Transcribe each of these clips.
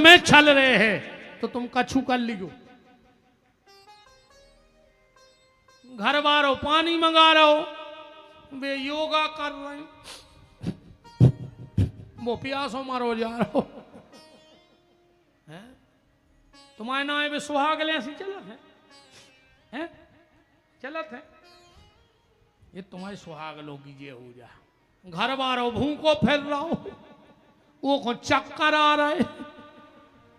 में छल रहे हैं तो तुम कछु कर लियो। घर वालों पानी मंगा रहे हो, वे योगा कर रहे हैं, वो प्यासों मारो जा रहे हो। तुम्हारे नाम वे सुहाग ले ऐसी चलत है? चलत है ये तुम्हारे सुहाग लोगी ये हो जा। घर वालों भूखो फिर रहा हो, वो को चक्कर आ रहे।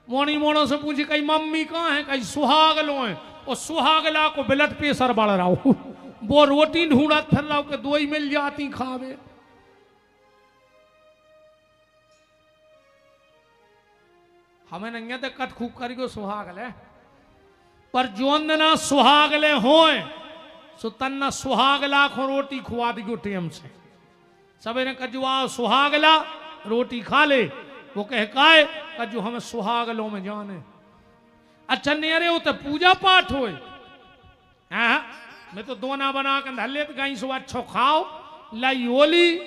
मोनी मोड़ों से पूछी कहीं मम्मी कहाँ है, कहीं सुहाग लो है, और सुहाग ला को ब्लड प्रेशर बढ़ रहा हो। वो रोटी ढूंढत फिर रहा हो कि दो ही मिल जाती खावे। हमें नहीं तो कट खूब करी को सुहाग ले, पर जोन ना सुहाग ले होए सो तन्ना सुहाग ला को रोटी खुआ दी टेम से। सवेरे कजुआ सुहाग ला रोटी खा ले, वो कह काए कजू हमें सुहाग लो में जाने। अच्छा नेरे हो तो पूजा पाठ होए। हाँ मैं तो दोना बना कर धले तो कहीं सो अच्छो खाओ लाई ओली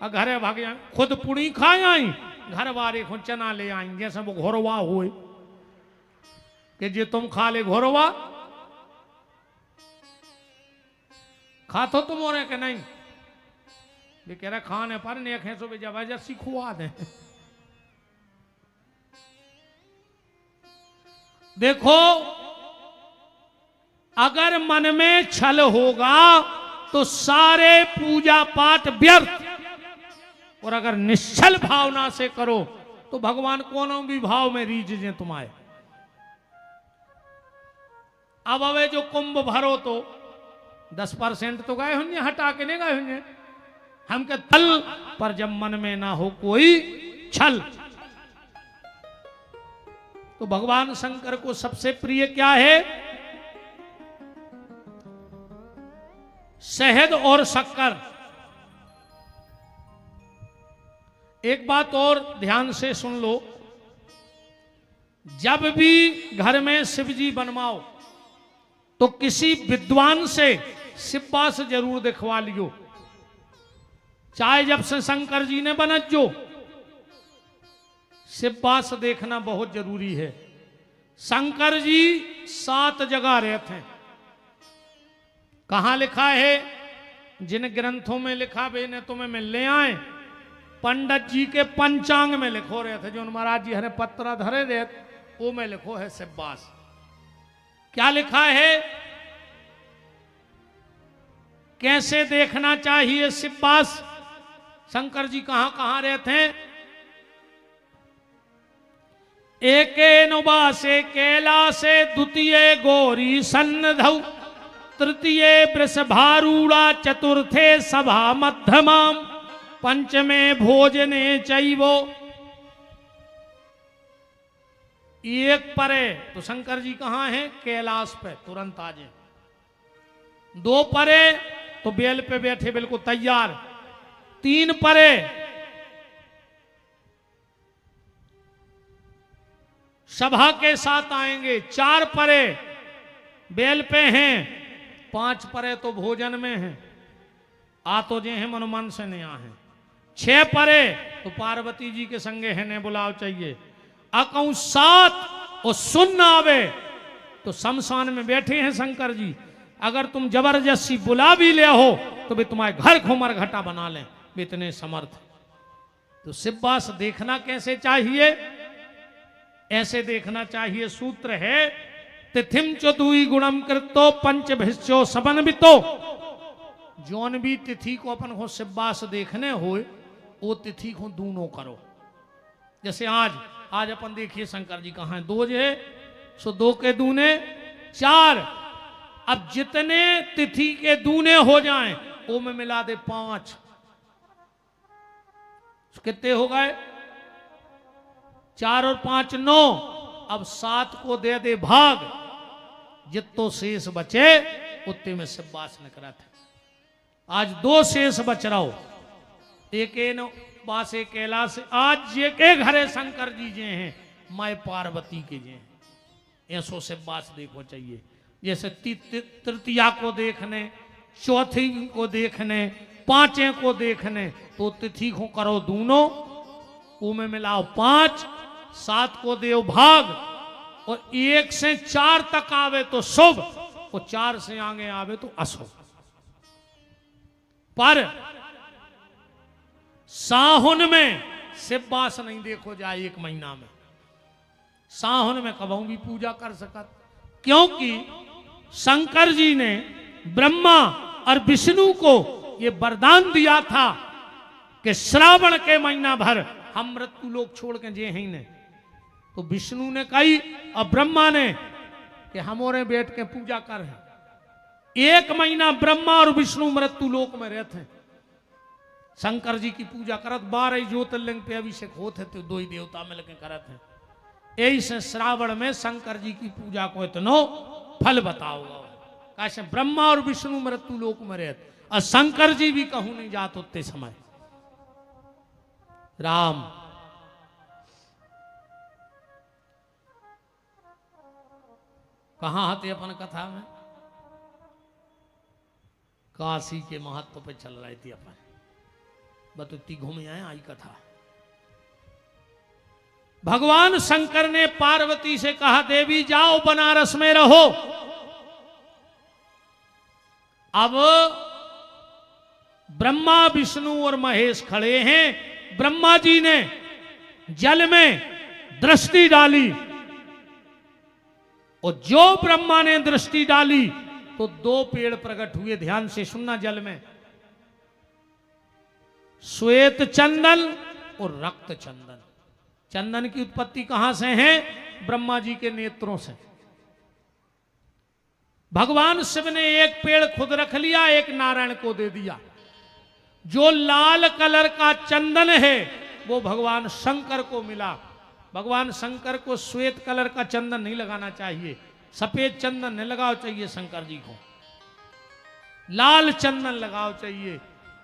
और घरे भागे खुद पुड़ी खाए आई, घर वाले को चना ले आई जैसे वो घोरवा हुए कि जे तुम खा ले घोरवा खा तो तुम और के नहीं, ये कह रहा खाने पर नहीं खेसो भी जबरदस्ती खुआ दे। देखो अगर मन में छल होगा तो सारे पूजा पाठ व्यर्थ, और अगर निश्चल भावना से करो तो भगवान कोनो भी भाव में रीझे तुम्हारे। अब अवे जो कुंभ भरो तो 10% तो गए होंगे, हटा के नहीं गए होंगे हम के तल पर, जब मन में ना हो कोई छल। तो भगवान शंकर को सबसे प्रिय क्या है? शहद और शक्कर। एक बात और ध्यान से सुन लो, जब भी घर में शिव जी बनवाओ तो किसी विद्वान से शिववास जरूर दिखवा लियो। चाहे जब से शंकर जी ने बनत जो शिववास देखना बहुत जरूरी है। शंकर जी 7 जगह रहते हैं। कहां लिखा है? जिन ग्रंथों में लिखा वे ने तुम्हें मिल ले आए। पंडित जी के पंचांग में लिखो रहे थे, जो महाराज जी हरे पत्रा धरे रहे वो में लिखो है शिववास। क्या लिखा है? कैसे देखना चाहिए शिववास? शंकर जी कहां कहां रहते हैं? एके नुबासे कैलासे, द्वितीय गौरी सन्नधौ, तृतीय वृषभारूढ़ा, चतुर्थे सभा मध्यमाम, पंचमे भोजने चैवो। एक परे तो शंकर जी कहां हैं? कैलाश पे, तुरंत आ जाए। 2 परे तो बेल पे बैठे बिल्कुल तैयार। 3 परे सभा के साथ आएंगे। 4 परे बेल पे हैं। 5 परे तो भोजन में हैं, आ तो जे हैं मन से नहीं आ हैं। 6 परे तो पार्वती जी के संगे है ने बुलाव चाहिए। अकऊ 7 और सुन आवे तो शमशान में बैठे हैं शंकर जी। अगर तुम जबरदस्ती बुला भी ले हो तो वे तुम्हारे घर घुमर घटा बना लें, वे इतने समर्थ। तो शिववास देखना कैसे चाहिए? ऐसे देखना चाहिए। सूत्र है तिथिम चतुई गुणम कृतो पंचभिष्यो समन्वितो। जौन भी तिथि को अपन को शिववास देखने हो वो तिथि को दूनों करो। जैसे आज अपन देखिए शंकर जी कहां है? 2 है सो 2 के दूने 4। अब जितने तिथि के दूने हो जाएं वो में मिला दे 5, कितने हो गए? 4 और 5 9। अब 7 को दे दे भाग, जितो शेष बचे उतने में शिववास न करा था। आज 2 शेष बच रहा हो। एक बासे कैलाश। आज ये के घरे शंकर जी जे हैं, माय पार्वती के जे हैं, ऐसो शिववास देखो चाहिए। जैसे तृतीया को देखने, चौथी को देखने, 5वें को देखने, तो तिथि को करो दूनों, वो में मिलाओ 5, 7 को देव भाग, और 1 से 4 तक आवे तो शुभ, और 4 से आगे आवे तो अशुभ। पर साहुन में शिववास नहीं देखो जाए 1 महीना में, साहुन में कबहू भी पूजा कर सकत, क्योंकि शंकर जी ने ब्रह्मा और विष्णु को ये वरदान दिया था कि श्रावण के महीना भर हम मृत्यु लोक छोड़ के जे ही ने। तो विष्णु ने कही और ब्रह्मा ने कि हमोरे बैठ के पूजा कर है। 1 महीना ब्रह्मा और विष्णु मृत्यु लोक में रहते हैं, शंकर जी की पूजा करत, 12 ज्योतिर्लिंग पे अभिषेक होते थे, 2 ही देवता मिलकर करत हैं। यही से श्रावण में शंकर जी की पूजा को इतनो फल बताओगा। कैसे ब्रह्मा और विष्णु मृत्यु लोक में रहते, और शंकर जी भी कहूं नहीं जात उतने समय। राम कहां हते अपन कथा में, काशी के महत्व पे चल रही थी अपन, बतुती घूमे आए आई कथा। भगवान शंकर ने पार्वती से कहा, देवी जाओ बनारस में रहो। अब ब्रह्मा विष्णु और महेश खड़े हैं। ब्रह्मा जी ने जल में दृष्टि डाली, और जो ब्रह्मा ने दृष्टि डाली तो 2 पेड़ प्रकट हुए। ध्यान से सुनना, जल में श्वेत चंदन और रक्त चंदन। चंदन की उत्पत्ति कहां से है? ब्रह्मा जी के नेत्रों से। भगवान शिव ने एक पेड़ खुद रख लिया, एक नारायण को दे दिया। जो लाल कलर का चंदन है वो भगवान शंकर को मिला। भगवान शंकर को श्वेत कलर का चंदन नहीं लगाना चाहिए, सफेद चंदन नहीं लगाओ चाहिए शंकर जी को, लाल चंदन लगाओ चाहिए।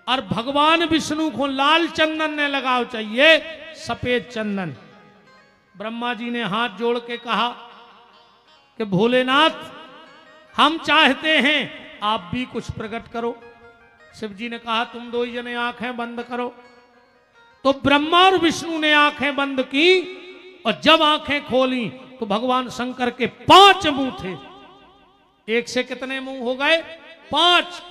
और भगवान विष्णु को लाल चंदन ने लगाओ चाहिए, सफेद चंदन। ब्रह्मा जी ने हाथ जोड़ के कहा कि भोलेनाथ, हम चाहते हैं आप भी कुछ प्रकट करो। शिव जी ने कहा, तुम 2 ही जने आंखें बंद करो। तो ब्रह्मा और विष्णु ने आंखें बंद की, और जब आंखें खोली तो भगवान शंकर के 5 मुंह थे। 1 से कितने मुंह हो गए? 5।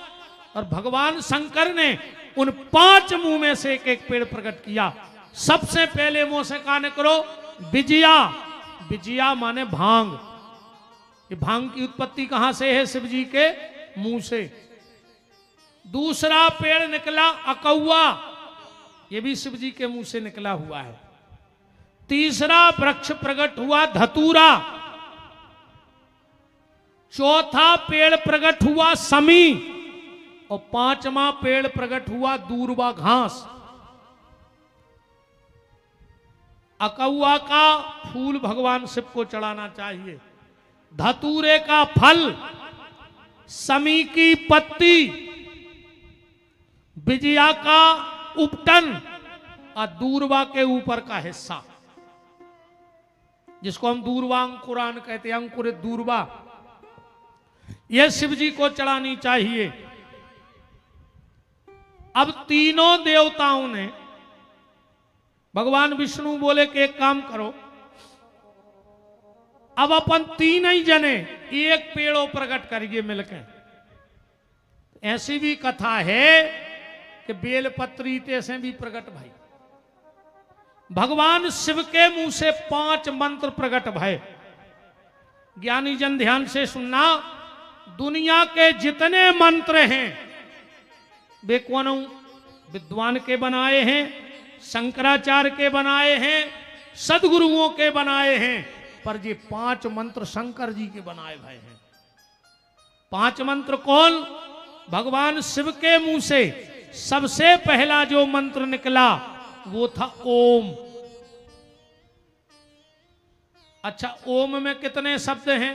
और भगवान शंकर ने उन 5 मुंह में से एक पेड़ प्रकट किया। सबसे पहले मुंह से कहा करो विजया। विजया माने भांग। ये भांग की उत्पत्ति कहां से है? शिव जी के मुंह से। दूसरा पेड़ निकला अकौआ, ये भी शिव जी के मुंह से निकला हुआ है। तीसरा वृक्ष प्रकट हुआ धतूरा। चौथा पेड़ प्रकट हुआ समी, और 5वां पेड़ प्रकट हुआ दूर्वा घास। अकौआ का फूल भगवान शिव को चढ़ाना चाहिए, धतूरे का फल, समी की पत्ती, विजया का उपटन, और दूर्वा के ऊपर का हिस्सा जिसको हम दूर्वा अंकुरान कहते हैं, अंकुरित दूर्वा, यह शिव जी को चढ़ानी चाहिए। अब तीनों देवताओं ने, भगवान विष्णु बोले कि एक काम करो, अब अपन 3 ही जने एक पेड़ों प्रकट करिए मिलकर। ऐसी भी कथा है कि बेलपत्री से भी प्रकट भाई। भगवान शिव के मुंह से 5 मंत्र प्रकट भय। ज्ञानी जन ध्यान से सुनना, दुनिया के जितने मंत्र हैं वे कौन विद्वान के बनाए हैं, शंकराचार्य के बनाए हैं, सदगुरुओं के बनाए हैं, पर ये 5 मंत्र शंकर जी के बनाए भय हैं। 5 मंत्र कौन? भगवान शिव के मुंह से सबसे पहला जो मंत्र निकला वो था ओम। अच्छा, ओम में कितने शब्द हैं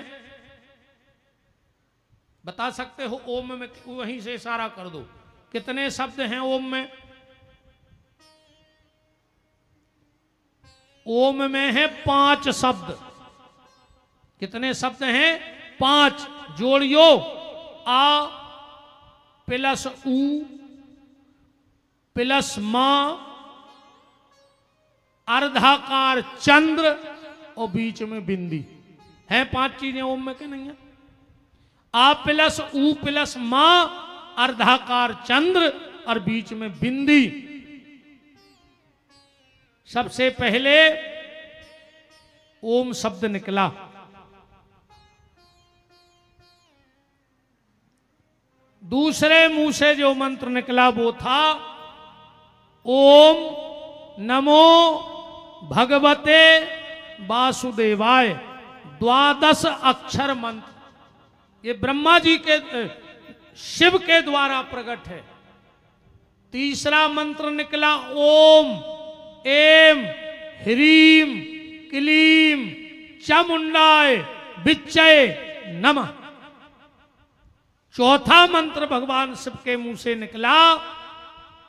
बता सकते हो? ओम में वहीं से इशारा कर दो, कितने शब्द हैं ओम में? ओम में है 5 शब्द। कितने शब्द हैं? 5। जोड़ियो, आ प्लस ऊ प्लस मां अर्धाकार चंद्र और बीच में बिंदी है। 5 चीजें ओम में के नहीं है। आ प्लस ऊ प्लस मां, अर्धाकार चंद्र और बीच में बिंदी। सबसे पहले ओम शब्द निकला। दूसरे मुंह से जो मंत्र निकला वो था ओम नमो भगवते वासुदेवाय। 12 अक्षर मंत्र ये ब्रह्मा जी के शिव के द्वारा प्रकट है। तीसरा मंत्र निकला ओम एम ह्रीम क्लीम चामुंडाय विच्चय नमः। चौथा मंत्र भगवान शिव के मुंह से निकला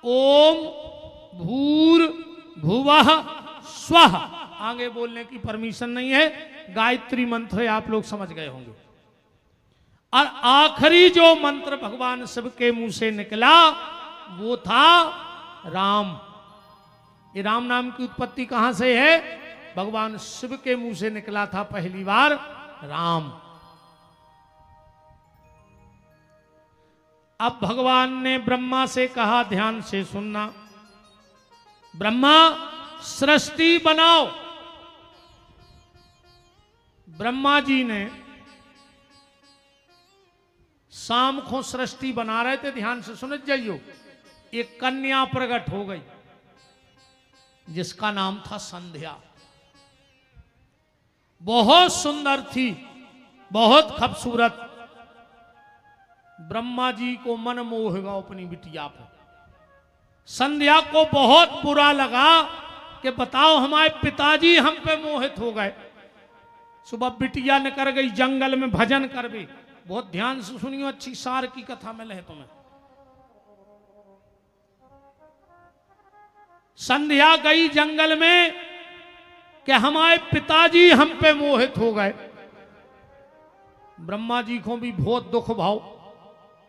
ओम भूर भुवः स्वः। आगे बोलने की परमिशन नहीं है, गायत्री मंत्र है, आप लोग समझ गए होंगे। और आखिरी जो मंत्र भगवान शिव के मुंह से निकला वो था राम। ये राम नाम की उत्पत्ति कहां से है? भगवान शिव के मुंह से निकला था पहली बार राम। अब भगवान ने ब्रह्मा से कहा, ध्यान से सुनना, ब्रह्मा सृष्टि बनाओ। ब्रह्मा जी ने शाम को सृष्टि बना रहे थे, ध्यान से सुन जाइयो। एक कन्या प्रकट हो गई जिसका नाम था संध्या। बहुत सुंदर थी, बहुत खूबसूरत। ब्रह्मा जी को मन मोह गया अपनी बिटिया पर। संध्या को बहुत बुरा लगा कि बताओ हमारे पिताजी हम पे मोहित हो गए। सुबह बिटिया निकल गई जंगल में भजन करवे। बहुत ध्यान से सुनियो, अच्छी सार की कथा में लहे तुम्हें। संध्या गई जंगल में कि हमारे पिताजी हम पे मोहित हो गए। ब्रह्मा जी को भी बहुत दुख भाव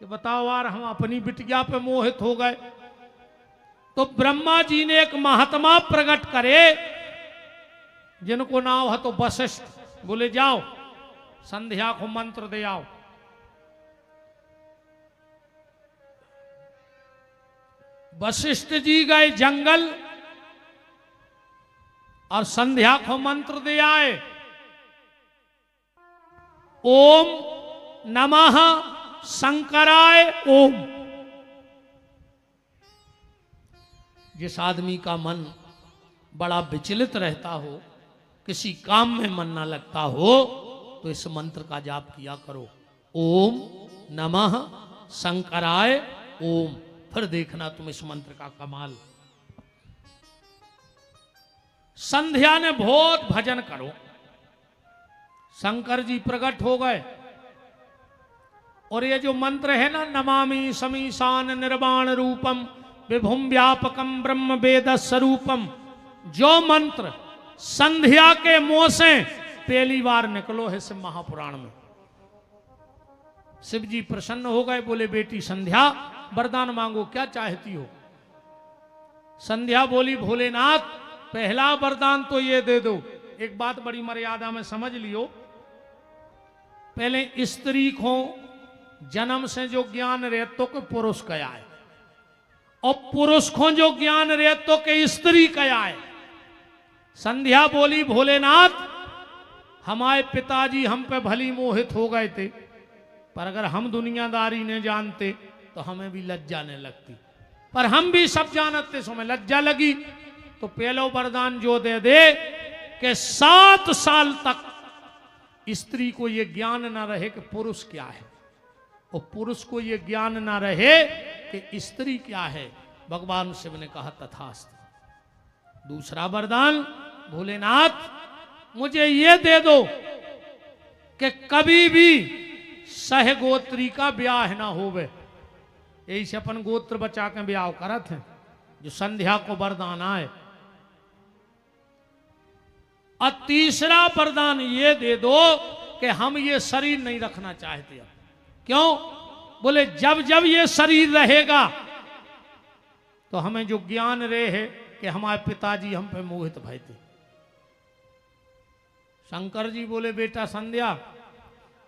कि बताओ यार हम अपनी बिटिया पे मोहित हो गए। तो ब्रह्मा जी ने एक महात्मा प्रकट करे जिनको नाम है तो वशिष्ठ। बोले जाओ संध्या को मंत्र दे आओ। वशिष्ठ जी गए जंगल और संध्या को मंत्र दे आए। ओम नमः शंकराय ओम। जिस आदमी का मन बड़ा विचलित रहता हो, किसी काम में मन ना लगता हो, तो इस मंत्र का जाप किया करो, ओम नमः शंकराय ओम। फिर देखना तुम इस मंत्र का कमाल। संध्या ने बहुत भजन करो, शंकर जी प्रकट हो गए। और ये जो मंत्र है ना, नमामि समीशान निर्वाण रूपम विभुम व्यापकम ब्रह्म वेद स्वरूपम, जो मंत्र संध्या के मुंह से पहली बार निकलो है शिव महापुराण में। शिव जी प्रसन्न हो गए, बोले बेटी संध्या वरदान मांगो, क्या चाहती हो? संध्या बोली भोलेनाथ पहला वरदान तो ये दे दो। एक बात बड़ी मर्यादा में समझ लियो, पहले स्त्री को जन्म से जो ज्ञान रहतो के पुरुष कया है, और पुरुष को जो ज्ञान रहतो के स्त्री कया है। संध्या बोली भोलेनाथ हमारे पिताजी हम पे भली मोहित हो गए थे, पर अगर हम दुनियादारी ने जानते तो हमें भी लज्जा नहीं लगती, पर हम भी सब जानते सो में लज्जा लगी। तो पहलो वरदान जो दे दे कि 7 साल तक स्त्री को यह ज्ञान ना रहे कि पुरुष क्या है, और पुरुष को यह ज्ञान ना रहे कि स्त्री क्या है। भगवान शिव ने कहा तथास्तु। दूसरा वरदान, भोलेनाथ मुझे यह दे दो कि कभी भी सहगोत्री का ब्याह ना होवे। यही से अपन गोत्र बचा के ब्याह करत हैं, जो संध्या को वरदान आए। और तीसरा वरदान ये दे दो कि हम ये शरीर नहीं रखना चाहते। क्यों? बोले जब जब ये शरीर रहेगा तो हमें जो ज्ञान रहे कि हमारे पिताजी हम पे मोहित भय थे। शंकर जी बोले बेटा संध्या,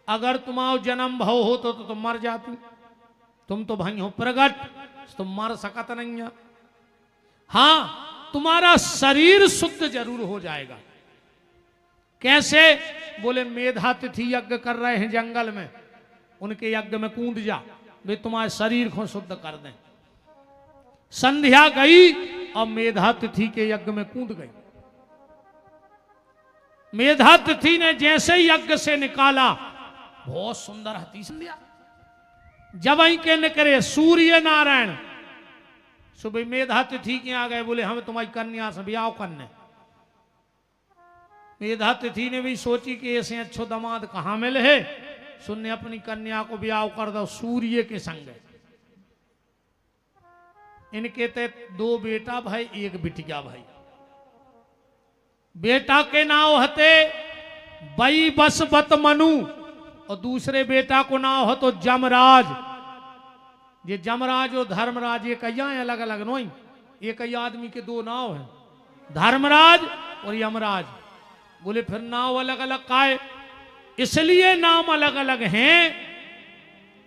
अगर तुम्हारा जन्म भाव हो तो तुम मर जाती, तुम तो भाई हो प्रगट, तुम मर सकत नहीं है। हाँ तुम्हारा शरीर शुद्ध जरूर हो जाएगा। कैसे? बोले मेधातिथि यज्ञ कर रहे हैं जंगल में, उनके यज्ञ में कूद जा, वे तुम्हारे शरीर को शुद्ध कर दें। संध्या गई और मेधातिथि के यज्ञ में कूद गई। मेधातिथि ने जैसे यज्ञ से निकाला, बहुत सुंदर हती संध्या। जब वहीं के निकले सूर्य नारायण सुबह मेधातिथि के आ गए, बोले हमें तुम्हारी कन्या से ब्याह करने। मेधातिथि ने भी सोची कि ऐसे अच्छो दामाद कहां मिले है, सुनने अपनी कन्या को ब्याह कर दो सूर्य के संग। इनके ते 2 बेटा भाई, 1 बिटिया भाई। बेटा के नाम हते बई बसवत मनु और दूसरे बेटा को नाम हो तो जमराज। ये जमराज और धर्मराज ये कहिया है अलग अलग नहीं, एक ही आदमी के 2 नाव हैं, धर्मराज और यमराज। बोले फिर नाव अलग अलग काहे? इसलिए नाम अलग अलग हैं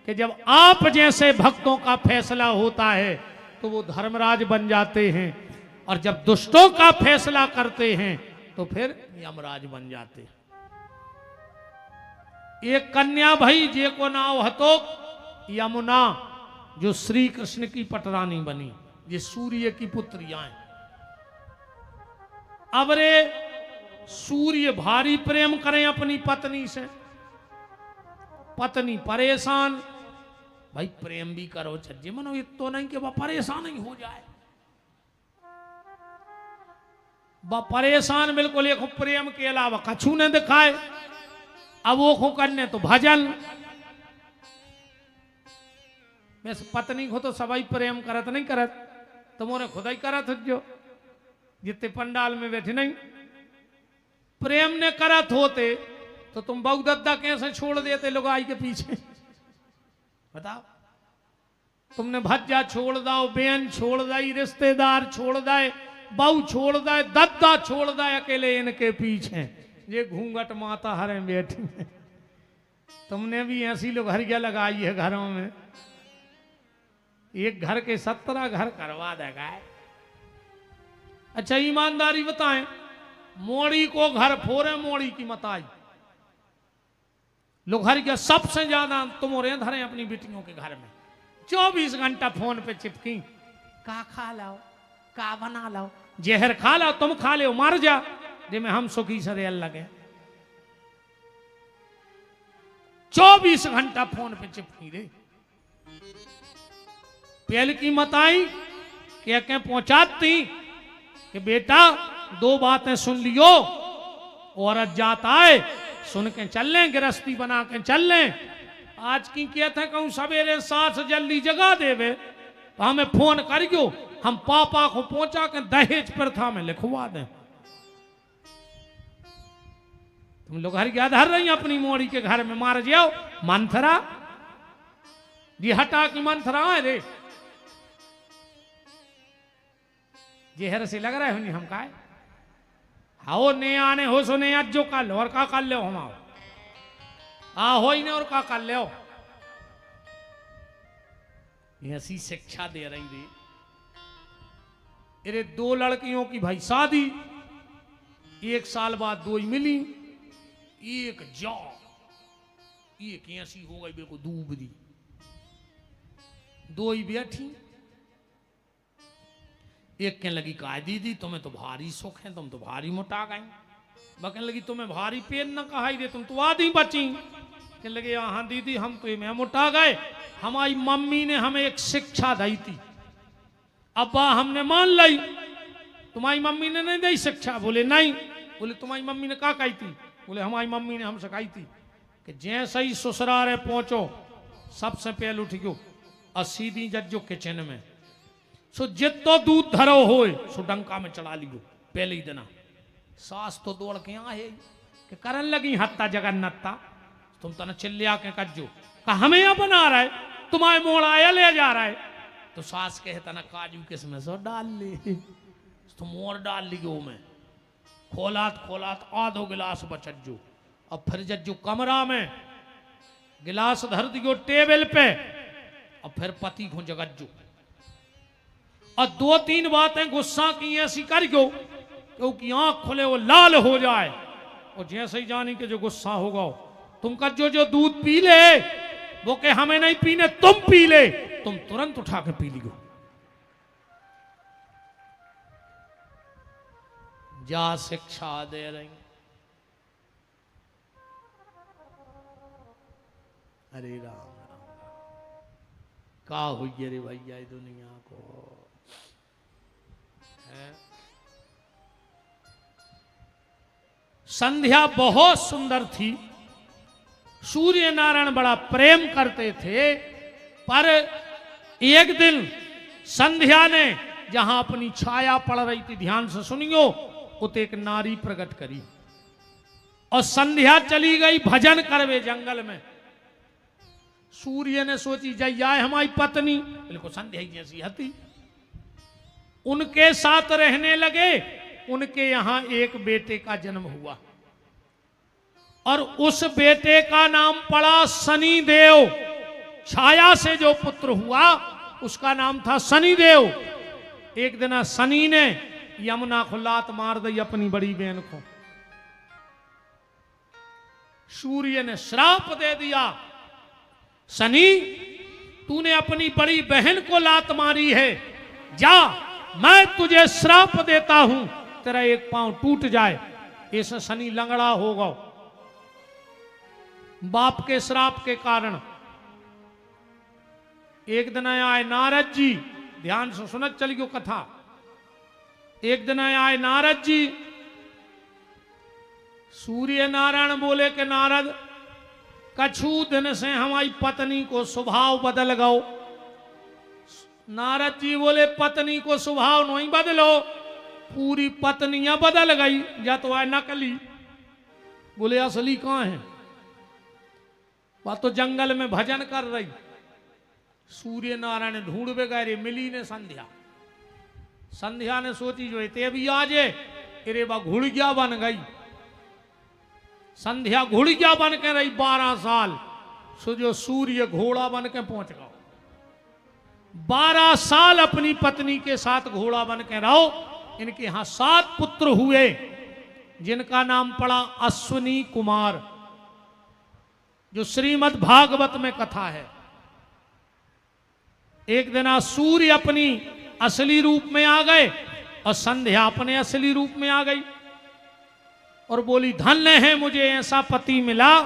कि जब आप जैसे भक्तों का फैसला होता है तो वो धर्मराज बन जाते हैं, और जब दुष्टों का फैसला करते हैं तो फिर यमराज बन जाते हैं। एक कन्या भाई जे को नाम हतो यमुना, जो श्री कृष्ण की पटरानी बनी, ये सूर्य की पुत्रियां हैं। अब रे सूर्य भारी प्रेम करें अपनी पत्नी से, पत्नी परेशान। भाई प्रेम भी करो छज्जे मनो, ये तो नहीं कि वह परेशान ही हो जाए। वह परेशान बिल्कुल, एक प्रेम के अलावा कछु ने दिखाए। अब वो खो करने तो भजन, वैसे पत्नी को तो सभी प्रेम करत नहीं करत, तुम्हारे खुदा ही करत जो जितने पंडाल में बैठे नहीं। प्रेम ने करत होते तो तुम बहुदद्दा कैसे छोड़ देते लुगाई के पीछे? बताओ। तुमने भज्जा छोड़ दाओ, बेन छोड़ दाई, रिश्तेदार छोड़ दाए, बहू छोड़ दाए, दद्दा छोड़ दाए, अकेले इनके पीछे ये घूंघट माता हरे बैठी है। तुमने भी ऐसी लुघरिया लगाई है घरों में, एक घर के 17 घर करवा देगा। अच्छा ईमानदारी बताएं, मोड़ी को घर फोरे मोड़ी की मताई। लुघरिया सबसे ज्यादा तुम और धरे अपनी बेटियों के घर में, 24 घंटा फोन पे चिपकी, का खा लाओ, का बना लाओ, जहर खा लाओ, तुम खा ले मर जा, जिसमें हम सुखी सरे लगे। 24 घंटा फोन पे चिपकी रे। पहल की मताई क्या पहुंचाती कि बेटा 2 बातें सुन लियो, औरत जाता है सुन के चल लें, गृहस्थी बना के चल लें। आज की कहते हैं कहूं सवेरे 7 जल्दी जगा देवे तो हमें फोन करियो, हम पापा को पहुंचा के दहेज प्रथा में लिखवा दें। तुम लोग हर क्या धर रही अपनी मोड़ी के घर में, मार जाओ मंथरा जी, हटा की मंथरा है रे, जेहर से लग रहा है हम का हाओ ने आने हो सो ने आज जो कर लो और का कर लो हम आ हो ही ने और का कर लो। ऐसी शिक्षा दे रही थी। अरे 2 लड़कियों की भाई शादी, 1 साल बाद 2 ही मिली, एक एक ऐसी हो गई बिल्कुल दूब दी, 2 ही बैठी। एक कहने लगी का दीदी तुम्हें तो भारी सुख है, तुम तो भारी मोटा गई। कहने लगी तुम्हें भारी पेन न कहा दे, तुम तो आधी बची। कहने लगे हाँ दीदी हम तो मैं मोटा गए, हमारी मम्मी ने हमें एक शिक्षा दी थी, अब्बा हमने मान ली, तुम्हारी मम्मी ने नहीं दी शिक्षा? बोले नहीं। बोले तुम्हारी मम्मी ने क्या कही थी? बोले हमारी मम्मी ने हम सिखाई थी कि जैसे ही ससुराल पहुंचो सबसे पहले उठियो और सीधी जज्जो किचन में, सो जितो दूध धरो हो सो डंका में चढ़ा लियो पहले ही देना। सास तो दौड़ के आए कि करन लगी हत्ता जगन्नता, तुम तो न चिल्लिया के कज्जो का हमें यहाँ बना रहा है, तुम्हारे मोड़ आया ले जा रहा है। तो सास कहे तना काजू किसमें सो डाल ले, तो मोर डाल लियो में खोलात आधो गिलास बचज्जो। अब फिर जज्जो कमरा में गिलास धर दियो टेबल पे और फिर पति को जगज्जो और 2-3 बातें गुस्सा की ऐसी कर गयो क्योंकि आंख खुले वो लाल हो जाए और जैसे ही जानी कि जो गुस्सा होगा तुम कर जो दूध पी ले वो के हमें नहीं पीने तुम पी ले, तुम तुरंत उठा के पी लियो। जा शिक्षा दे रही। अरे राम राम का हुई रे भैया दुनिया को है? संध्या बहुत सुंदर थी, सूर्य नारायण बड़ा प्रेम करते थे, पर एक दिन संध्या ने जहां अपनी छाया पड़ रही थी, ध्यान से सुनियो, उत एक नारी प्रकट करी और संध्या चली गई भजन करवे जंगल में। सूर्य ने सोची जय हमारी पत्नी बिल्कुल संध्या जैसी हती, उनके साथ रहने लगे। उनके यहां एक बेटे का जन्म हुआ और उस बेटे का नाम पड़ा शनिदेव। छाया से जो पुत्र हुआ उसका नाम था शनिदेव। एक दिन शनि ने यमुना को लात मार दी अपनी बड़ी बहन को। सूर्य ने श्राप दे दिया, शनि तूने अपनी बड़ी बहन को लात मारी है, जा मैं तुझे श्राप देता हूं तेरा एक पांव टूट जाए। ऐसा शनि लंगड़ा होगा बाप के श्राप के कारण। एक दिन आए नारद जी, ध्यान से सुनत चलियो कथा। एक दिन आए नारद जी, सूर्य नारायण बोले कि नारद कछु दिन से हमारी पत्नी को स्वभाव बदल गयो। नारद जी बोले पत्नी को स्वभाव नहीं बदलो, पूरी पत्नियां बदल गई, या तो आए नकली। बोले असली कहां है? वह तो जंगल में भजन कर रही। सूर्य नारायण ढूंढ गए रे, मिली ने संध्या। संध्या ने सोची जो ते भी आ जाए, अरे वह घुड़िया बन गई। संध्या घुड़िया बन के रही 12 साल, सो जो सूर्य घोड़ा बन के पहुंच गया। 12 साल अपनी पत्नी के साथ घोड़ा बन के रहो। इनके यहां 7 पुत्र हुए जिनका नाम पड़ा अश्विनी कुमार, जो श्रीमद् भागवत में कथा है। एक दिन सूर्य अपनी असली रूप में आ गए और संध्या अपने असली रूप में आ गई और बोली धन्य है मुझे ऐसा पति मिला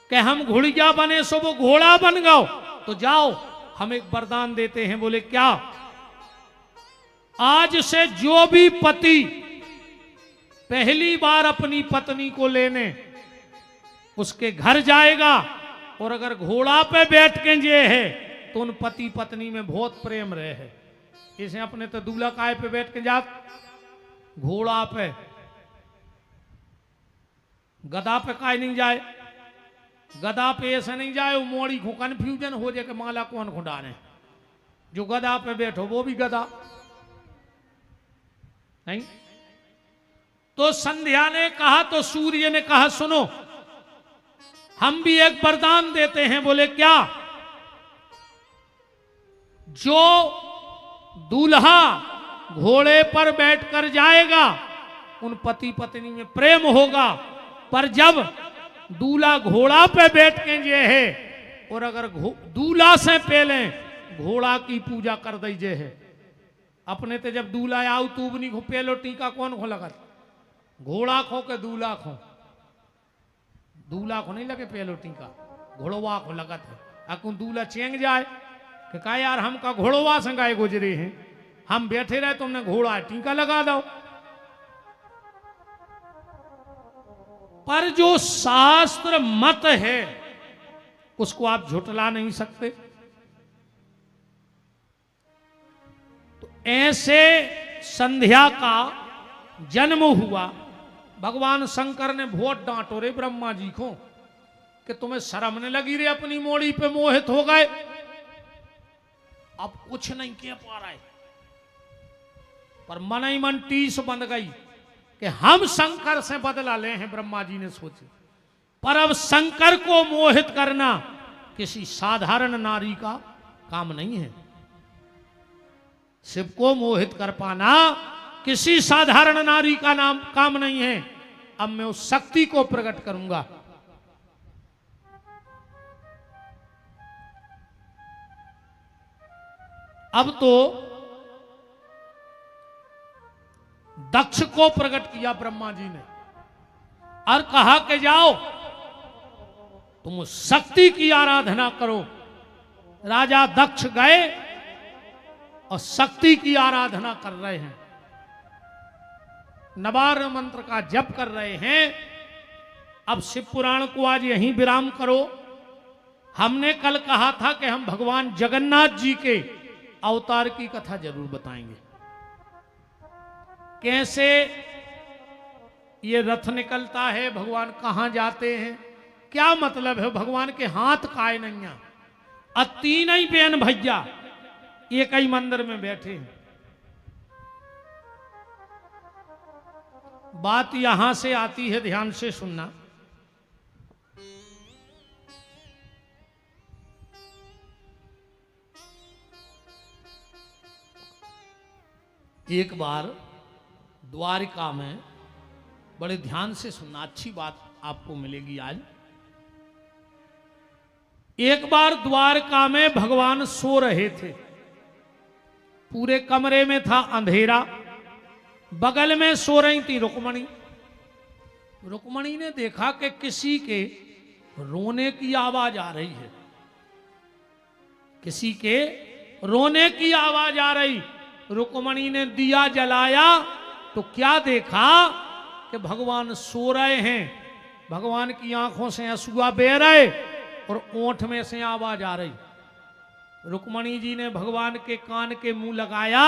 कि हम घुड़िया बने सो वो घोड़ा बन गओ। तो जाओ हम एक वरदान देते हैं। बोले क्या? आज से जो भी पति पहली बार अपनी पत्नी को लेने उसके घर जाएगा और अगर घोड़ा पे बैठ के जे है तो उन पति पत्नी में बहुत प्रेम रहे है। इसे अपने तो दूल्हा काय पे बैठ के जात, घोड़ा पे, गधा पे काय नहीं जाए। गधा पे ऐसे नहीं जाए, वो मोड़ी को कंफ्यूजन हो जाए कि माला कौन खुडाने। जो गधा पे बैठो वो भी गधा नहीं। तो संध्या ने कहा, तो सूर्य ने कहा सुनो हम भी एक वरदान देते हैं। बोले क्या? जो दूल्हा घोड़े पर बैठकर जाएगा उन पति पत्नी में प्रेम होगा, पर जब दूल्हा घोड़ा पे बैठ के जे है और अगर दूल्हा से पहले घोड़ा की पूजा कर दीजे है। अपने ते जब दूल्हा आऊ तूबनी को पहलो टीका कौन खो लगत? घोड़ा खो के दूल्हा खो? दूल्हा को नहीं लगे पहलो टीका, घोड़वा को लगत है। अकुन दूल्हा चेंग जाए कि का यार हम का घोड़वा से गाय गुजरे हैं, हम बैठे रहे तुमने घोड़ा टीका लगा दो। पर जो शास्त्र मत है उसको आप झुटला नहीं सकते। तो ऐसे संध्या का जन्म हुआ। भगवान शंकर ने बहुत डांटो रे ब्रह्मा जी को कि तुम्हें शर्म नहीं लगी रे, अपनी मोड़ी पे मोहित हो गए। अब कुछ नहीं कह पा रहा है। पर मन ही मन टीस बन गई कि हम शंकर से बदला ले हैं, ब्रह्मा जी ने सोचे। पर अब शंकर को मोहित करना किसी साधारण नारी का काम नहीं है। शिव को मोहित कर पाना किसी साधारण नारी का काम नहीं है। अब मैं उस शक्ति को प्रकट करूंगा। अब तो दक्ष को प्रकट किया ब्रह्मा जी ने और कहा कि जाओ तुम उस शक्ति की आराधना करो। राजा दक्ष गए और शक्ति की आराधना कर रहे हैं, नवारण मंत्र का जप कर रहे हैं। अब शिव पुराण को आज यहीं विराम करो। हमने कल कहा था कि हम भगवान जगन्नाथ जी के अवतार की कथा जरूर बताएंगे। कैसे ये रथ निकलता है, भगवान कहां जाते हैं, क्या मतलब है, भगवान के हाथ काय नहीं, तीन ही बहन भैया एक ही मंदिर में बैठे हैं। बात यहां से आती है, ध्यान से सुनना। एक बार द्वारिका में, बड़े ध्यान से सुनना, अच्छी बात आपको मिलेगी आज। एक बार द्वारका में भगवान सो रहे थे, पूरे कमरे में था अंधेरा, बगल में सो रही थी रुक्मणी। रुक्मणी ने देखा कि किसी के रोने की आवाज आ रही है, किसी के रोने की आवाज आ रही। रुक्मणी ने दिया जलाया तो क्या देखा कि भगवान सो रहे हैं, भगवान की आंखों से आंसुआ बह रहे और ओंठ में से आवाज आ रही। रुक्मणी जी ने भगवान के कान के मुंह लगाया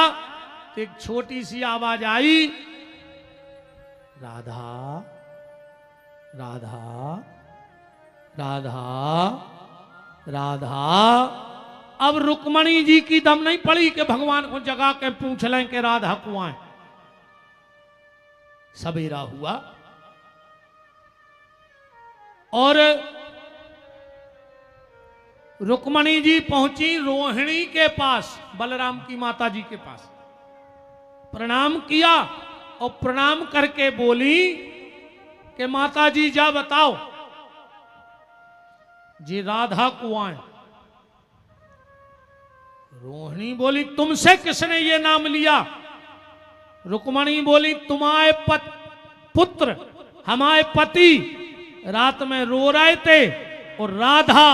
तो एक छोटी सी आवाज आई, राधा राधा राधा राधा। अब रुक्मणी जी की दम नहीं पड़ी कि भगवान को जगा के पूछ लें कि राधा कौन है। सवेरा हुआ और रुक्मणी जी पहुंची रोहिणी के पास, बलराम की माता जी के पास। प्रणाम किया और प्रणाम करके बोली कि माता जी जा बताओ जी राधा कौन है। रोहिणी बोली तुमसे किसने ये नाम लिया। रुक्मणी बोली तुम्हारे पुत्र हमारे पति रात में रो रहे थे और राधा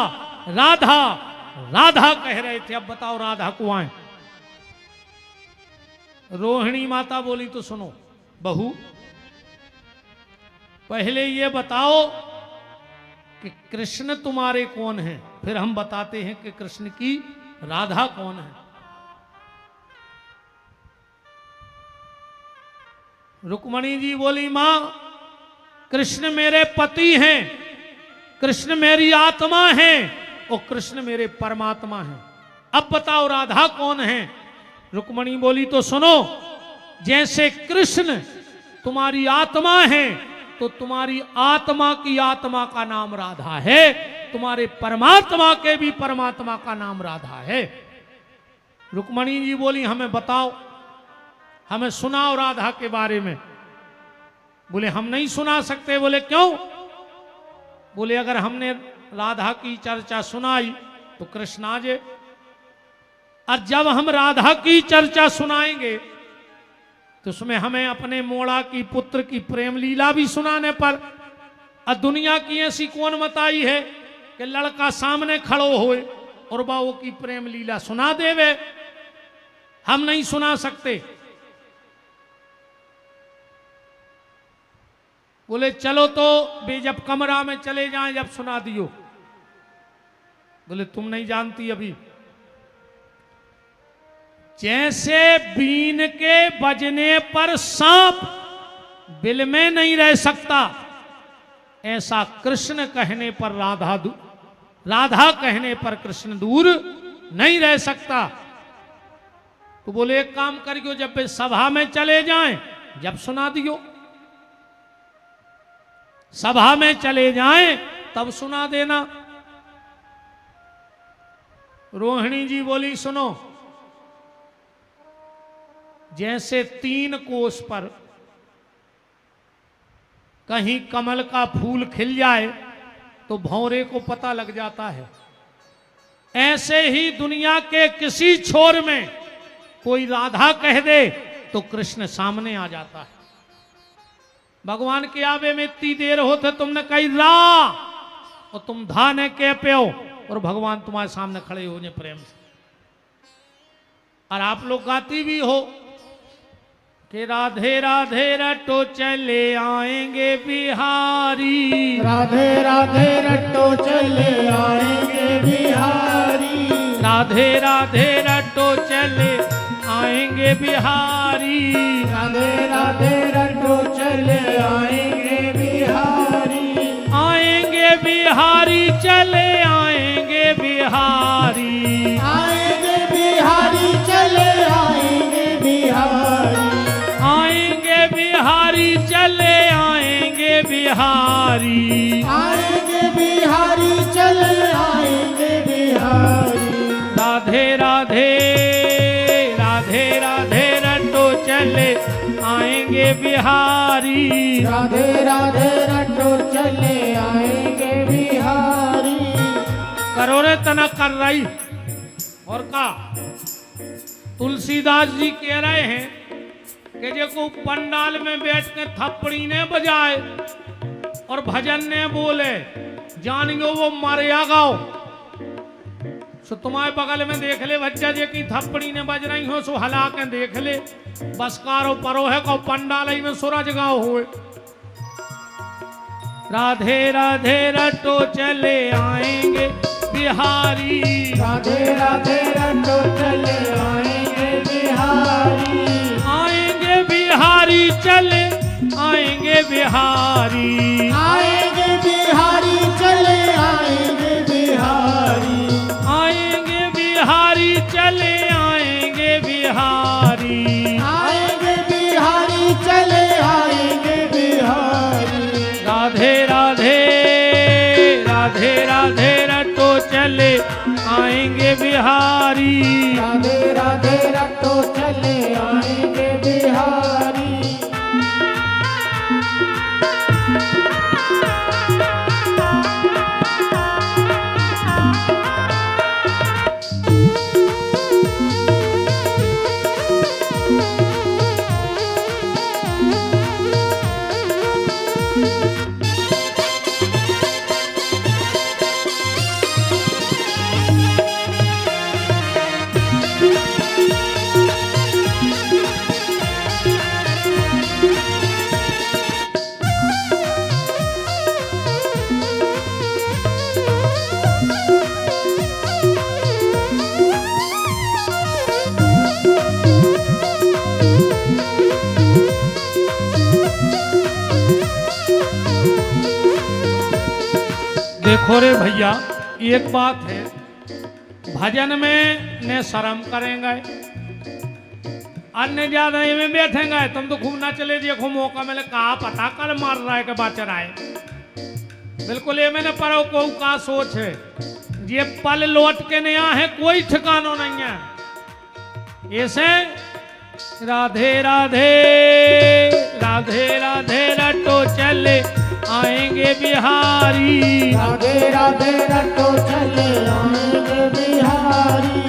राधा राधा कह रहे थे, अब बताओ राधा कौन है। रोहिणी माता बोली तो सुनो बहू, पहले ये बताओ कि कृष्ण तुम्हारे कौन हैं, फिर हम बताते हैं कि कृष्ण की राधा कौन है। रुक्मणी जी बोली मां कृष्ण मेरे पति हैं, कृष्ण मेरी आत्मा है और कृष्ण मेरे परमात्मा हैं, अब बताओ राधा कौन है। रुक्मणी बोली तो सुनो, जैसे कृष्ण तुम्हारी आत्मा है तो तुम्हारी आत्मा की आत्मा का नाम राधा है, तुम्हारे परमात्मा के भी परमात्मा का नाम राधा है। रुक्मणी जी बोली हमें बताओ, हमें सुनाओ राधा के बारे में। बोले हम नहीं सुना सकते। बोले क्यों। बोले अगर हमने राधा की चर्चा सुनाई तो कृष्ण आ जाए, और जब हम राधा की चर्चा सुनाएंगे तो उसमें हमें अपने मोड़ा की पुत्र की प्रेम लीला भी सुनाने पर, और दुनिया की ऐसी कौन मताई है कि लड़का सामने खड़ो होए और बाबू की प्रेम लीला सुना देवे। हम नहीं सुना सकते। बोले चलो तो बे जब कमरा में चले जाएं जब सुना दियो। बोले तुम नहीं जानती अभी, जैसे बीन के बजने पर सांप बिल में नहीं रह सकता, ऐसा कृष्ण कहने पर राधा कहने पर कृष्ण दूर नहीं रह सकता। तो बोले एक काम करियो, जब वे सभा में चले जाएं जब सुना दियो, सभा में चले जाएं तब सुना देना। रोहिणी जी बोली सुनो, जैसे 3 कोस पर कहीं कमल का फूल खिल जाए तो भौरे को पता लग जाता है, ऐसे ही दुनिया के किसी छोर में कोई राधा कह दे तो कृष्ण सामने आ जाता है। भगवान के आवे में इतनी देर होते तुमने कही रा और तुम धा ने कह पे हो और भगवान तुम्हारे सामने खड़े हो प्रेम से। और आप लोग गाती भी हो कि राधे राधे रटो चले आएंगे बिहारी, राधे राधे रटो चले आएंगे बिहारी, राधे राधे रटो चले आएंगे बिहारी, राधे राधे रटो चले आएंगे बिहारी, आएंगे बिहारी चले आएंगे बिहारी, आएंगे बिहारी चले आएंगे बिहारी, आएंगे बिहारी चले आएंगे बिहारी, आएंगे बिहारी चले आएंगे बिहारी, राधे राधे राधे राधे रटो चले आएंगे बिहारी, राधे राधे रटो चले आएंगे बिहारी। करो रे तना कर रही। और का तुलसीदास जी कह रहे हैं कि जो पंडाल में बैठ के थप्पड़ी ने बजाए और भजन ने बोले जानियो वो मारिया गाओ। सो तुम्हारे बगल में देख ले बच्चा जे की थप्पड़ी ने बज रही हो, सो हला के देख ले, बस कारो परो है को पंडाल में सूरज गाओ हुए। राधे राधे रटो चले आएंगे बिहारी, राधे राधे रटो चले आएंगे बिहारी, आएंगे बिहारी चले आएंगे बिहारी, आएंगे बिहारी चले आएंगे बिहारी, आएंगे बिहारी चले आएंगे बिहारी, आएंगे बिहारी चले आएंगे बिहारी। राधे राधे राधे राधे रटो चले आएंगे बिहारी, राधे राधे रटो चले आएंगे बिहारी। देखो रे भैया, एक बात है, भजन में ने शर्म करेंगे, अन्य ज्यादा में बैठेंगे, तुम तो खूब ना चले देखो मौका मिले, कहा पता कल मार रहा है के बाचर आए। बिल्कुल ये मैंने परो को का सोच है, ये पल लौट के नया है, कोई ठिकानो नहीं है। ऐसे राधे राधे राधे राधे रटो चले आएंगे बिहारी, राधे राधे रटो चले आएंगे बिहारी,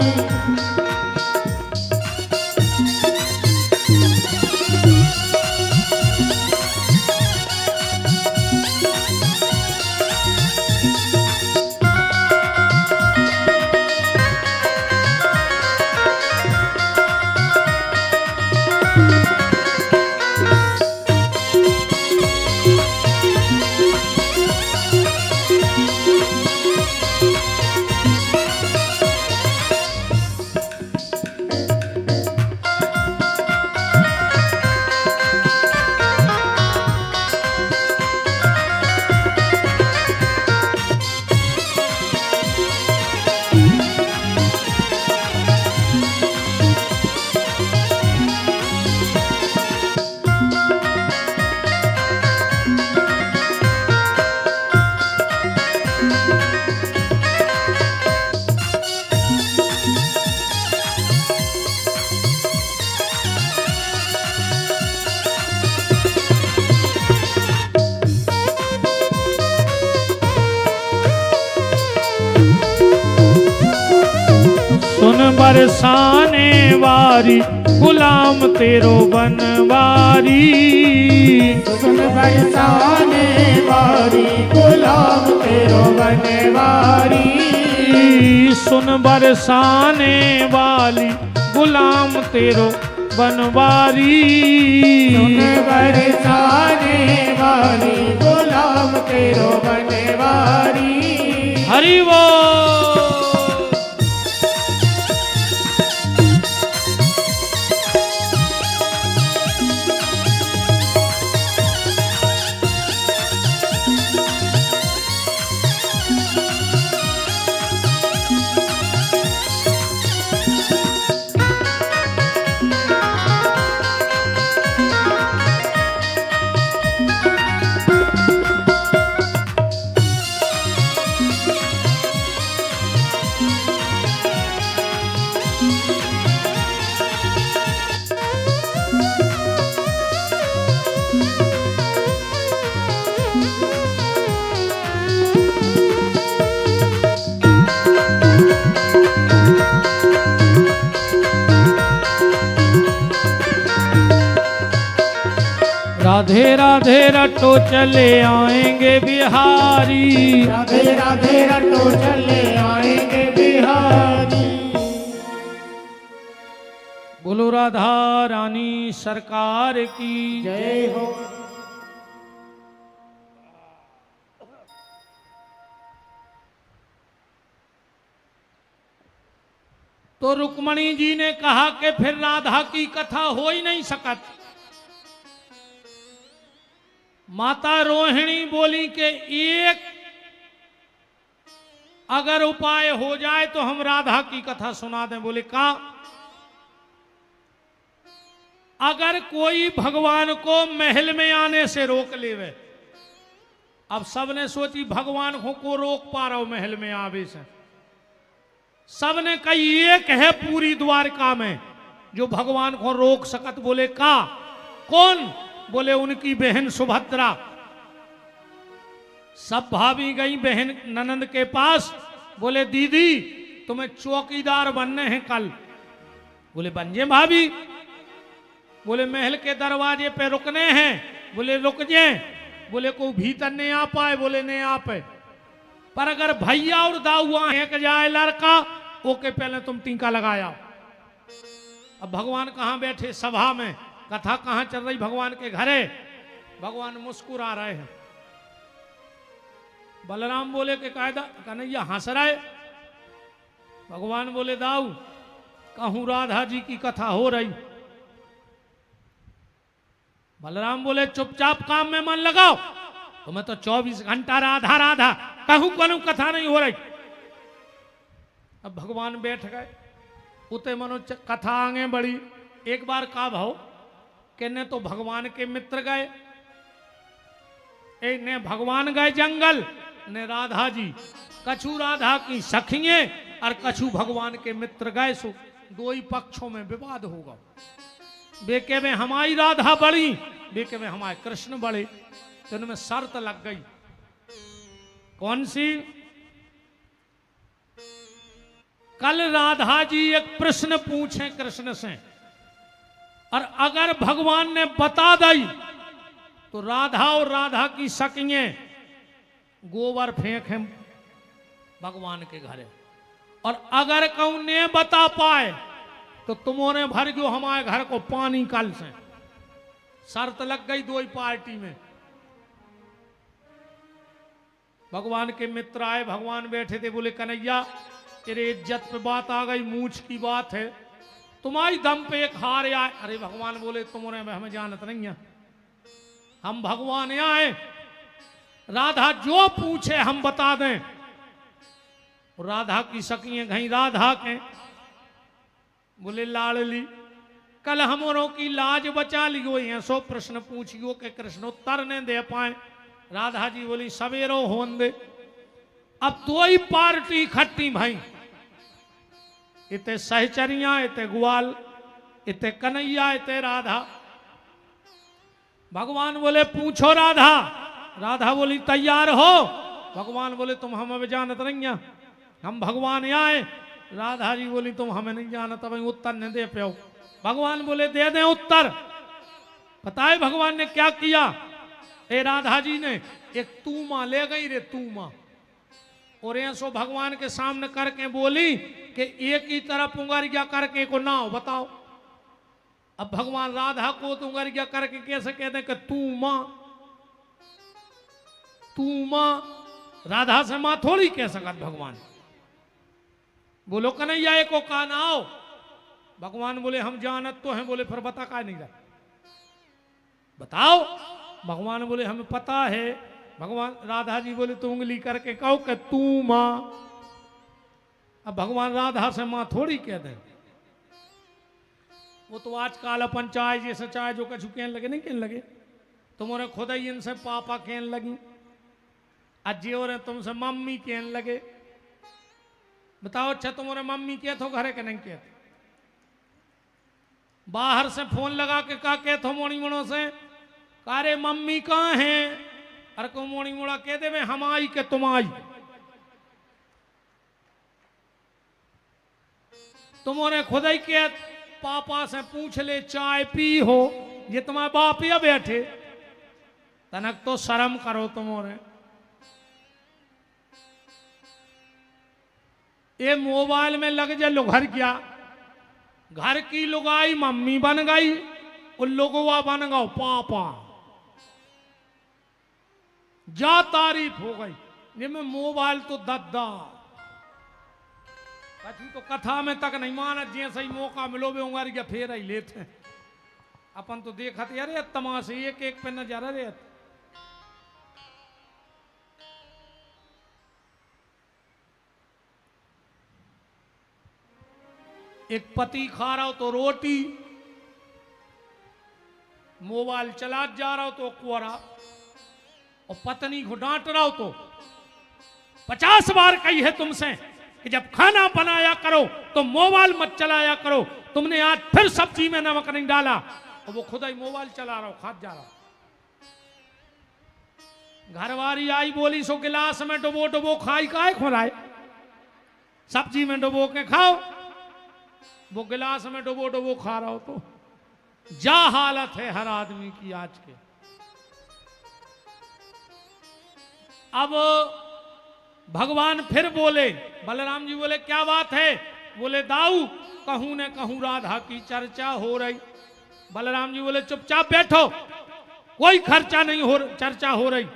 बरसाने वारी गुलाम तेरो बनवारी। सुन बरसाने वारी गुलाम तेरो बनवारी। सुन बरसाने वाली गुलाम तेरो बनवारी। सुन बरसाने वाली गुलाम तेरो बनवारी। हरि बोल। राधे राधे रटो चले आएंगे बिहारी। राधे राधे रटो चले आएंगे बिहारी। बोलो राधा रानी सरकार की जय हो। तो रुक्मणी जी ने कहा कि फिर राधा की कथा हो ही नहीं सकत। माता रोहिणी बोली कि एक अगर उपाय हो जाए तो हम राधा की कथा सुना दें। बोले का? अगर कोई भगवान को महल में आने से रोक लेवे। अब सबने सोची भगवान को रोक पा रहा हो महल में आवे से। सबने कही एक है पूरी द्वारका में जो भगवान को रोक सकत। बोले का? कौन? बोले उनकी बहन सुभद्रा। सब भाभी गई बहन ननंद के पास। बोले दीदी तुम्हें चौकीदार बनने हैं कल। बोले बन जे भाभी। बोले महल के दरवाजे पे रुकने हैं। बोले रुक जाए। बोले को भीतर नहीं आ पाए। बोले नहीं आ पाए, पर अगर भैया और दाऊआ एक जाए लड़का ओके पहले तुम टीका लगाया। अब भगवान कहाँ बैठे? सभा में। कथा कहाँ चल रही? भगवान के घरे। भगवान मुस्कुरा रहे हैं। बलराम बोले कि कायदा कन्हैया हंस रहा है। भगवान बोले दाऊ कहूं राधा जी की कथा हो रही। बलराम बोले चुपचाप काम में मन लगाओ। तुम्हें तो 24 घंटा राधा राधा कहूं कहूं कथा नहीं हो रही। अब भगवान बैठ गए। उते मनो कथा आगे बढ़ी। एक बार का भाव कि ने तो भगवान के मित्र गए, ने भगवान गए जंगल, ने राधा जी कछु राधा की सखिए और कछु भगवान के मित्र गए। सो दो ही पक्षों में विवाद होगा। बेके में हमारी राधा बड़ी, बेके में हमारे कृष्ण बड़े। तो इनमें शर्त लग गई। कौन सी? कल राधा जी एक प्रश्न पूछे कृष्ण से और अगर भगवान ने बता दी तो राधा और राधा की सखिए गोबर फेंके भगवान के घरे। और अगर कहूं ने बता पाए तो तुमने भर गयो हमारे घर को पानी कल से। शर्त लग गई दो ही पार्टी में। भगवान के मित्र आए। भगवान बैठे थे। बोले कन्हैया तेरे इज्जत पे बात आ गई, मूछ की बात है, तुम्हारी दम पे एक हार आए। अरे भगवान बोले तुमने हमें जानत नहीं है, हम भगवान आए। राधा जो पूछे हम बता दें। राधा की सखियां गई राधा के। बोले लाडली कल हमरों की लाज बचा लियो हैं, सो प्रश्न पूछियो के कृष्ण उत्तर ने दे पाए। राधा जी बोली सवेरो होन दे। अब दो ही पार्टी इकट्ठी भाई। इते सहचरिया, इते ग्वाल, इते कन्हैया, इते राधा। भगवान बोले पूछो राधा। राधा बोली तैयार हो। भगवान बोले तुम हम अब जानत नहीं, हम भगवान आए। राधा जी बोली तुम हमें नहीं जाना, तब उत्तर नहीं दे पाओ। भगवान बोले दे दें उत्तर। पता है भगवान ने क्या किया? ए राधा जी ने एक तूमा ले गई रे, तूमा, और ऐसो भगवान के सामने करके बोली कि एक ही तरफ उंगरिया करके को नाव बताओ। अब भगवान राधा को तो उंगरिया करके कैसे कहते कि तूमा, तूमा, राधा से मां थोड़ी कह सकत भगवान। बोलो कन्हैया को का नाव। भगवान बोले हम जानत तो हैं। बोले फिर बता का नहीं रहा, बताओ। भगवान बोले हमें पता है। भगवान राधा जी बोले तो उंगली करके कहो कि तू मां। अब भगवान राधा से मां थोड़ी कह दें। वो तो आजकल अपन चाय जैसे चाय जो कछु कहने लगे नहीं कहने लगे, तुम्हारे खुद ही इनसे पापा कहने लगी, अजी और तुमसे मम्मी कहने लगे। बताओ अच्छा तुम्हारे मम्मी कह थो घरे के नहीं कहते? बाहर से फोन लगा के का कह थो मोड़ी मोड़ो से, कारे मम्मी कहाँ हैं? अरे को मोड़ी मोड़ा कह दे हम आई के तुम आई। तुम्हारे खुद ही के पापा से पूछ ले चाय पी हो, ये तुम्हारे बाप या बैठे, तनक तो शर्म करो तुम्हारे। ये मोबाइल में लग जा लो घर क्या, घर की लुगाई मम्मी बन गई, उन लोगों बन गओ पापा, जा तारीफ हो गई। जिसमें मोबाइल तो दद्दा कथी तो कथा में तक नहीं माना, जैसे ही मौका मिलो वे उंगार क्या फेर ही लेते हैं। अपन तो देखा थे अरे तमाशे एक एक पे नजर अरे। एक पति खा रहा हो तो रोटी, मोबाइल चला जा रहा हो तो कोरा, और पत्नी को डांट रहा हो तो 50 बार कही है तुमसे कि जब खाना बनाया करो तो मोबाइल मत चलाया करो। तुमने आज फिर सब्जी में नमक नहीं डाला, और वो खुद ही मोबाइल चला रहा हो, खा जा रहा हो। घरवाली आई बोली सो गिलास में डुबो डुबो खाई काय खुलाए, सब्जी में डुबो के खाओ, वो गिलास में डुबो डुबो खा रहा हो तो जा हालत है हर आदमी की आज के। अब भगवान फिर बोले, बलराम जी बोले क्या बात है? बोले दाऊ कहूं न कहूं राधा की चर्चा हो रही। बलराम जी बोले चुपचाप बैठो, कोई खर्चा नहीं हो, चर्चा हो रही।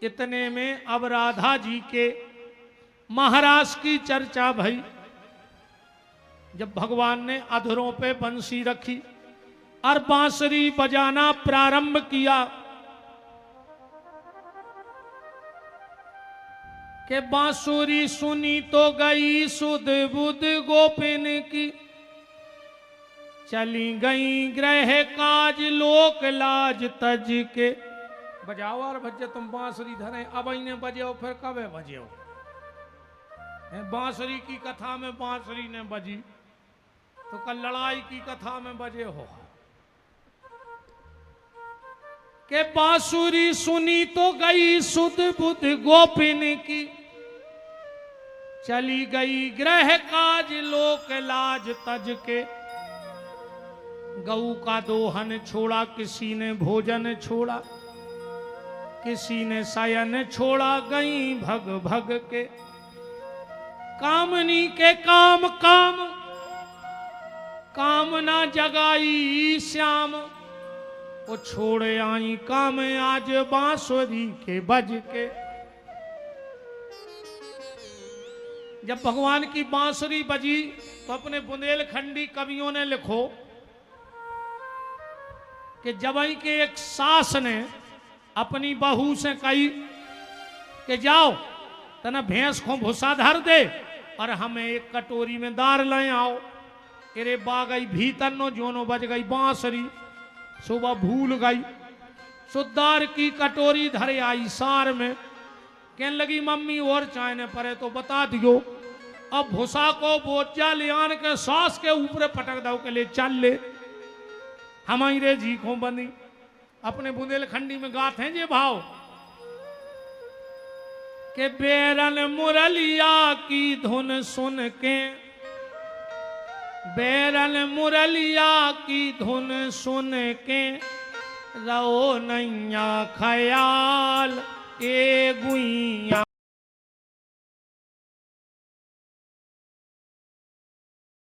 इतने में अब राधा जी के महाराज की चर्चा भई। जब भगवान ने अधरों पे बंसी रखी और बांसुरी बजाना प्रारंभ किया कि बांसुरी सुनी तो गई सुध बुध गोपिन की, चली गई ग्रह काज लोक लाज तज के। बजाओ और बजे तुम बांसुरी धरे, अब इन्हें बजे हो फिर कब बजे हो? बांसुरी की कथा में बांसुरी ने बजी तो कल लड़ाई की कथा में बजे हो के बांसुरी सुनी तो गई सुध बुध गोपिन की, चली गई ग्रह काज लोक लाज तज के। गऊ का दोहन छोड़ा, किसी ने भोजन छोड़ा, किसी ने शयन छोड़ा, गई भग भग के। कामनी के काम काम, कामना जगाई श्याम, वो छोड़े आई काम आज बांसुरी के बज के। जब भगवान की बांसुरी बजी तो अपने बुंदेलखंडी कवियों ने लिखो कि जबई के एक सास ने अपनी बहू से कही कि जाओ तना भैंस को भूसा धर दे और हमें एक कटोरी में दार ले आओ। तेरे बागई भीतर नो जोनो बज गई बांसुरी, सुबह भूल गई। सुद्दार की कटोरी धरे आई सार में, कहने लगी मम्मी और चाहने पड़े तो बता दियो। अब भूसा को बोझा ले आन के सास के ऊपर पटक दो के ले चल ले। हमारी रे जी को बनी अपने बुंदेलखंडी में गाते हैं जे भाव कि बेरन मुरलिया की धुन सुन के, बेरन मुरलिया की धुन सुन के रहो नैया ख्याल ए गुइया।